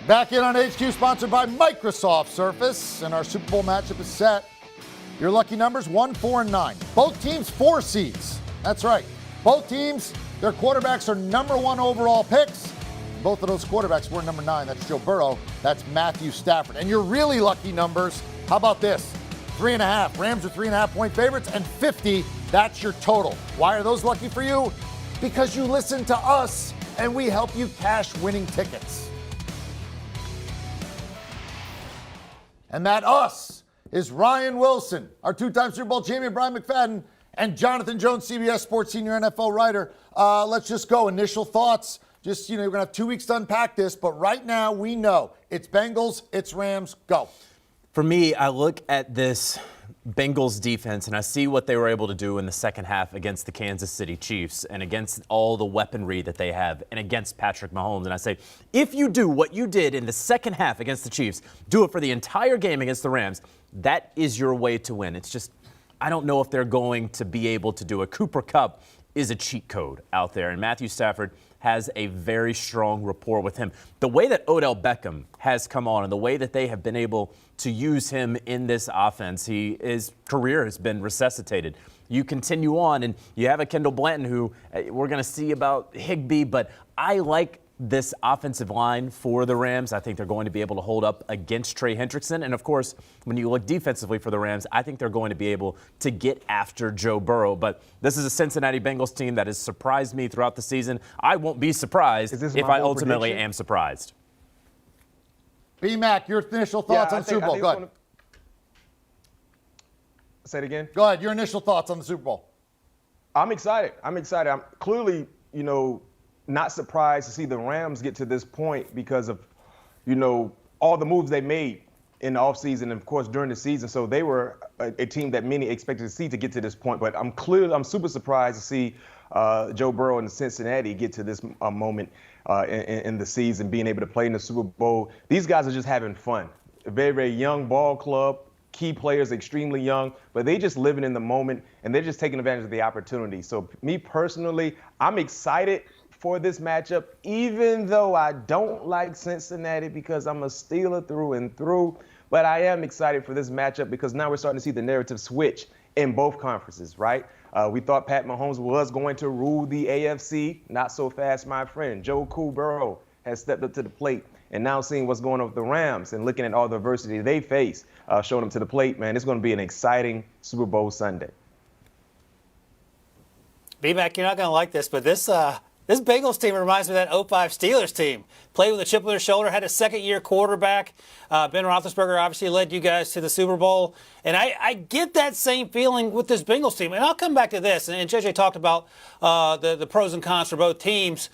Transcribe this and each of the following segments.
Back in on HQ, sponsored by Microsoft Surface, and our Super Bowl matchup is set. Your lucky numbers, 1, 4, and 9. Both teams 4 seeds. That's right. Both teams, their quarterbacks are number 1 overall picks. Both of those quarterbacks were number 9. That's Joe Burrow. That's Matthew Stafford. And your really lucky numbers, how about this? 3.5. Rams are 3.5-point favorites, and 50. That's your total. Why are those lucky for you? Because you listen to us, and we help you cash winning tickets. And that us is Ryan Wilson, our 2-time Super Bowl champion Brian McFadden, and Jonathan Jones, CBS Sports senior NFL writer. Let's just go. Initial thoughts. Just, we're going to have 2 weeks to unpack this, but right now we know it's Bengals, it's Rams. Go. For me, I look at this Bengals defense and I see what they were able to do in the second half against the Kansas City Chiefs and against all the weaponry that they have and against Patrick Mahomes. And I say, if you do what you did in the second half against the Chiefs, do it for the entire game against the Rams, that is your way to win. It's just, I don't know if they're going to be able to do it. Cooper Kupp is a cheat code out there, and Matthew Stafford has a very strong rapport with him. The way that Odell Beckham has come on and the way that they have been able to use him in this offense, his career has been resuscitated. You continue on, and you have a Kendall Blanton who we're going to see about Higbee, but I like this offensive line for the Rams. I think they're going to be able to hold up against Trey Hendrickson. And, of course, when you look defensively for the Rams, I think they're going to be able to get after Joe Burrow. But this is a Cincinnati Bengals team that has surprised me throughout the season. I won't be surprised if I ultimately am surprised. B-Mac, your initial thoughts on the Super Bowl. Go ahead. Say it again. Go ahead. Your initial thoughts on the Super Bowl. I'm excited. I'm clearly, not surprised to see the Rams get to this point because of, all the moves they made in the offseason and, of course, during the season. So they were a team that many expected to see to get to this point. But I'm super surprised to see Joe Burrow and Cincinnati get to this moment in the season, being able to play in the Super Bowl. These guys are just having fun. A very, very young ball club. Key players, extremely young, but they just living in the moment, and they're just taking advantage of the opportunity. So me personally, I'm excited for this matchup, even though I don't like Cincinnati because I'm a Steeler through and through. But I am excited for this matchup because now we're starting to see the narrative switch in both conferences, right? We thought Pat Mahomes was going to rule the AFC. Not so fast, my friend. Joe Burrow has stepped up to the plate. And now seeing what's going on with the Rams and looking at all the adversity they face, showing them to the plate, man, it's going to be an exciting Super Bowl Sunday. B-Mac, you're not going to like this, but this Bengals team reminds me of that 05 Steelers team. Played with a chip on their shoulder, had a second-year quarterback. Ben Roethlisberger obviously led you guys to the Super Bowl. And I get that same feeling with this Bengals team. And I'll come back to this. And JJ talked about the pros and cons for both teams.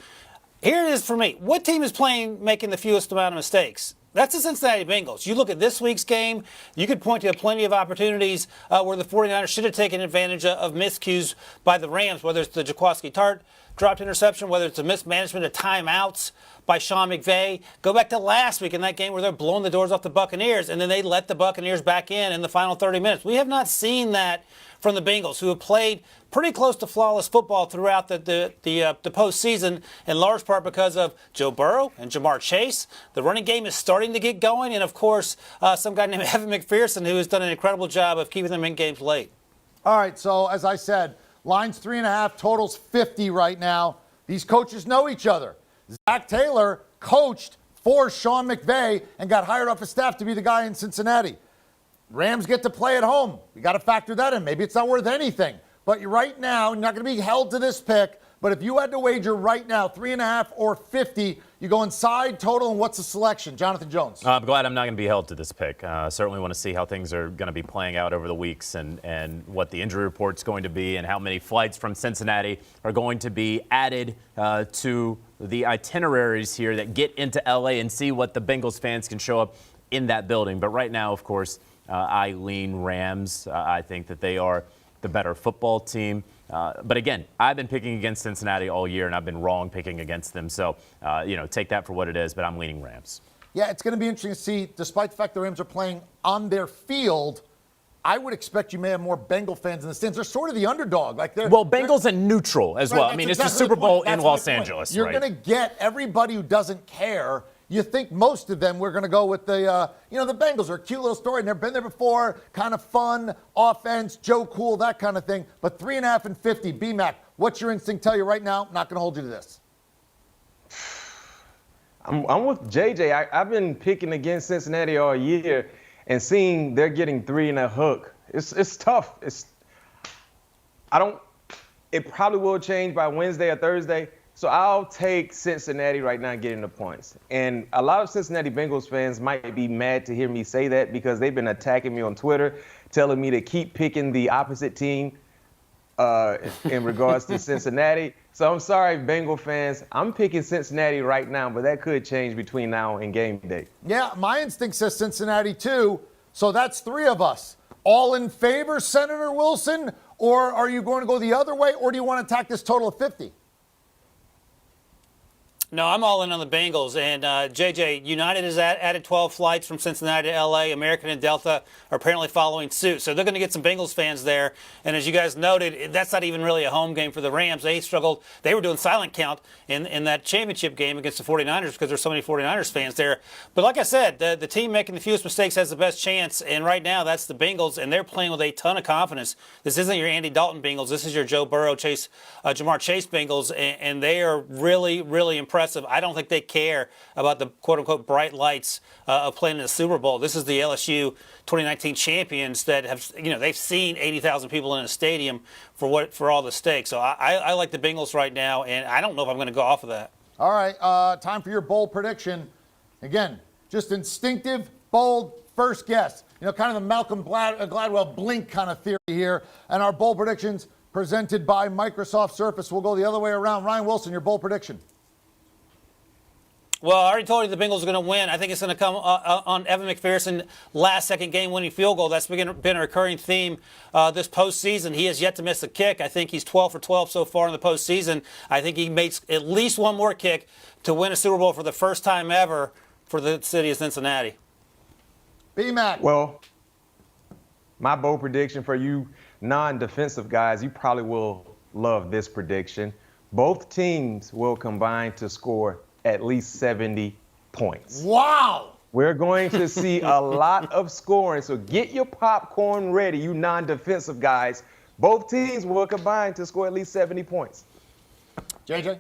Here it is for me. What team is making the fewest amount of mistakes? That's the Cincinnati Bengals. You look at this week's game, you could point to plenty of opportunities where the 49ers should have taken advantage of miscues by the Rams, whether it's the Jaquiski Tart dropped interception, whether it's a mismanagement of timeouts by Sean McVay. Go back to last week in that game where they're blowing the doors off the Buccaneers, and then they let the Buccaneers back in the final 30 minutes. We have not seen that from the Bengals, who have played pretty close to flawless football throughout the postseason, in large part because of Joe Burrow and Jamar Chase. The running game is starting to get going, and, of course, some guy named Evan McPherson, who has done an incredible job of keeping them in games late. All right, so as I said, line's 3.5, totals 50 right now. These coaches know each other. Zach Taylor coached for Sean McVay and got hired off his staff to be the guy in Cincinnati. Rams get to play at home. We got to factor that in. Maybe it's not worth anything. But right now, you're not going to be held to this pick. But if you had to wager right now, 3.5 or 50, you go inside total, and what's the selection? Jonathan Jones. I'm glad I'm not going to be held to this pick. Certainly want to see how things are going to be playing out over the weeks and what the injury report's going to be and how many flights from Cincinnati are going to be added to the itineraries here that get into L.A. and see what the Bengals fans can show up in that building. But right now, of course, I lean Rams. I think that they are the better football team. But again, I've been picking against Cincinnati all year, and I've been wrong picking against them. So, take that for what it is, but I'm leaning Rams. Yeah, it's going to be interesting to see, despite the fact the Rams are playing on their field, I would expect you may have more Bengal fans in the stands. They're sort of the underdog. Bengals and neutral as well. I mean, it's the Super Bowl in Los Angeles. You're going to get everybody who doesn't care you think most of them we're going to go with the Bengals are a cute little story. Never been there before. Kind of fun, offense, Joe Cool, that kind of thing. But 3.5 and 50. B-Mac, what's your instinct tell you right now? Not going to hold you to this. I'm with JJ. I've been picking against Cincinnati all year and seeing they're getting 3 and a hook. It's tough. It probably will change by Wednesday or Thursday. So I'll take Cincinnati right now getting the points. And a lot of Cincinnati Bengals fans might be mad to hear me say that because they've been attacking me on Twitter, telling me to keep picking the opposite team in regards to Cincinnati. So I'm sorry, Bengal fans. I'm picking Cincinnati right now, but that could change between now and game day. Yeah, my instinct says Cincinnati too. So that's 3 of us. All in favor, Senator Wilson? Or are you going to go the other way? Or do you want to attack this total of 50? No, I'm all in on the Bengals. And, JJ, United has added 12 flights from Cincinnati to L.A. American and Delta are apparently following suit. So they're going to get some Bengals fans there. And as you guys noted, that's not even really a home game for the Rams. They struggled. They were doing silent count in that championship game against the 49ers because there's so many 49ers fans there. But like I said, the team making the fewest mistakes has the best chance. And right now, that's the Bengals. And they're playing with a ton of confidence. This isn't your Andy Dalton Bengals. This is your Joe Burrow, Jamar Chase Bengals. And they are really, really impressive. I don't think they care about the quote-unquote bright lights of playing in the Super Bowl. This is the LSU 2019 champions that have, they've seen 80,000 people in a stadium for all the stakes. So I like the Bengals right now, and I don't know if I'm going to go off of that. All right, time for your bold prediction. Again, just instinctive, bold, first guess. Kind of the Malcolm Gladwell blink kind of theory here. And our bold predictions presented by Microsoft Surface. We'll go the other way around. Ryan Wilson, your bold prediction. Well, I already told you the Bengals are going to win. I think it's going to come on Evan McPherson last-second game-winning field goal. That's been a recurring theme this postseason. He has yet to miss a kick. I think he's 12 for 12 so far in the postseason. I think he makes at least one more kick to win a Super Bowl for the first time ever for the city of Cincinnati. B-Mac. Well, my bold prediction for you non-defensive guys, you probably will love this prediction. Both teams will combine to score at least 70 points. Wow! We're going to see a lot of scoring, so get your popcorn ready, you non-defensive guys. Both teams will combine to score at least 70 points. JJ?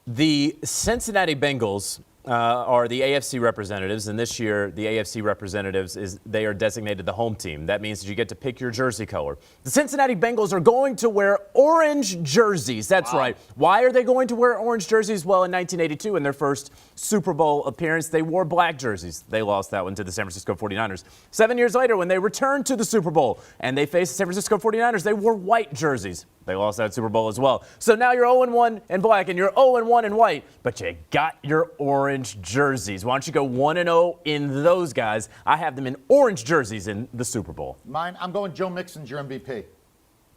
The Cincinnati Bengals are the AFC representatives, and this year the AFC representatives they are designated the home team. That means that you get to pick your jersey color. The Cincinnati Bengals are going to wear orange jerseys. That's right. Why are they going to wear orange jerseys? Well, in 1982, in their first Super Bowl appearance, they wore black jerseys. They lost that one to the San Francisco 49ers. 7 years later, when they returned to the Super Bowl and they faced the San Francisco 49ers, they wore white jerseys. They lost that Super Bowl as well. So now you're 0-1 in black and you're 0-1 in white, but you got your orange jerseys. Why don't you go 1-0 in those guys? I have them in orange jerseys in the Super Bowl. Mine, I'm going Joe Mixon's your MVP.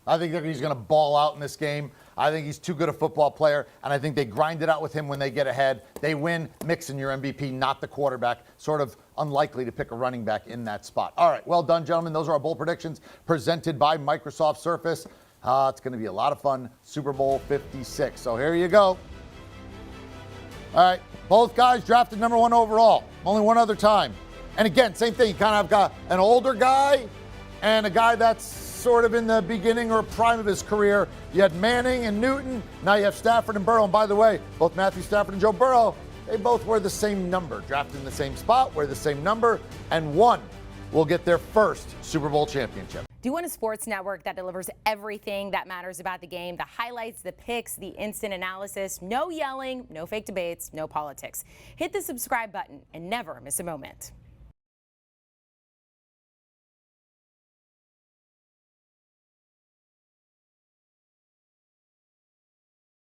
I think he's going to ball out in this game. I think he's too good a football player, and I think they grind it out with him when they get ahead. They win. Mixon, your MVP, not the quarterback. Sort of unlikely to pick a running back in that spot. All right, well done, gentlemen. Those are our bold predictions presented by Microsoft Surface. It's going to be a lot of fun. Super Bowl 56. So here you go. All right, both guys drafted number 1 overall. Only one other time. And again, same thing. You kind of got an older guy and a guy that's sort of in the beginning or prime of his career. You had Manning and Newton. Now you have Stafford and Burrow. And by the way, both Matthew Stafford and Joe Burrow, they both wear the same number. Drafted in the same spot, wear the same number, and one will get their first Super Bowl championship. Do you want a sports network that delivers everything that matters about the game? The highlights, the picks, the instant analysis, no yelling, no fake debates, no politics. Hit the subscribe button and never miss a moment.